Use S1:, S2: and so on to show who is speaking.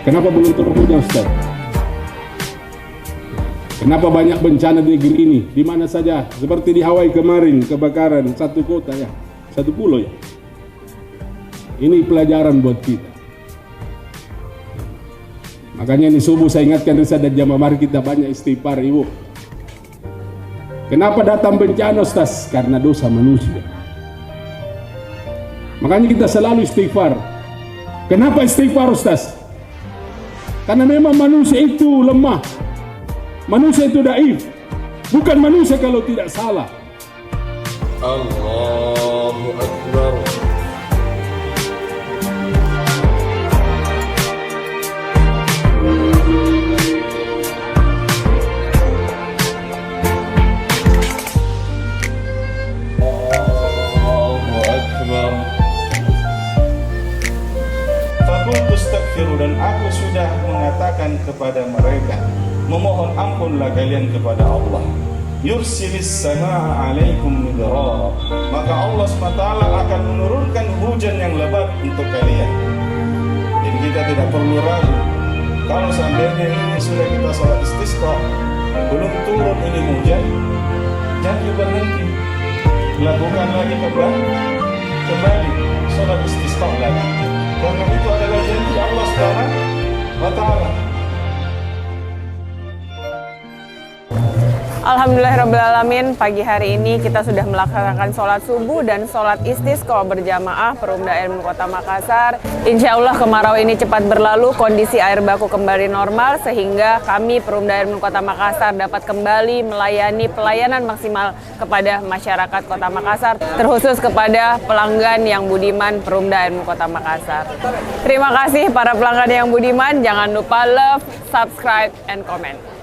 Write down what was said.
S1: Kenapa belum turun hujan, Ustaz? Kenapa banyak bencana di negeri ini? Di mana saja, seperti di Hawaii kemarin, kebakaran satu kota ya, satu pulau ya. Ini pelajaran buat kita. Makanya ini subuh saya ingatkan Risa dan jamaah, mari kita banyak istighfar, Ibu. Kenapa datang bencana, Ustaz? Karena dosa manusia. Makanya kita selalu istighfar. Kenapa istighfar, Ustaz? Karena memang manusia itu lemah. Manusia itu dhaif. Bukan manusia kalau tidak salah.
S2: Allahu Akbar.
S3: Dan aku sudah mengatakan kepada mereka, memohon ampunlah kalian kepada Allah. Yursilis samaa alaikum midrara, maka Allah SWT akan menurunkan hujan yang lebat untuk kalian. Jadi kita tidak perlu ragu. Kalau seandainya ini sudah kita sholat istisqa, belum turun ini hujan, jangan berhenti, lakukan lagi kembali sholat istisqa lagi. Karena itu adalah janji Allah SWT.
S4: Alhamdulillahirrabbilalamin, pagi hari ini kita sudah melaksanakan sholat subuh dan sholat istisqa berjamaah Perumda Ilmu Kota Makassar. Insya Allah kemarau ini cepat berlalu, kondisi air baku kembali normal sehingga kami Perumda Ilmu Kota Makassar dapat kembali melayani pelayanan maksimal kepada masyarakat Kota Makassar, terkhusus kepada pelanggan yang budiman Perumda Ilmu Kota Makassar. Terima kasih para pelanggan yang budiman, jangan lupa love, subscribe, and comment.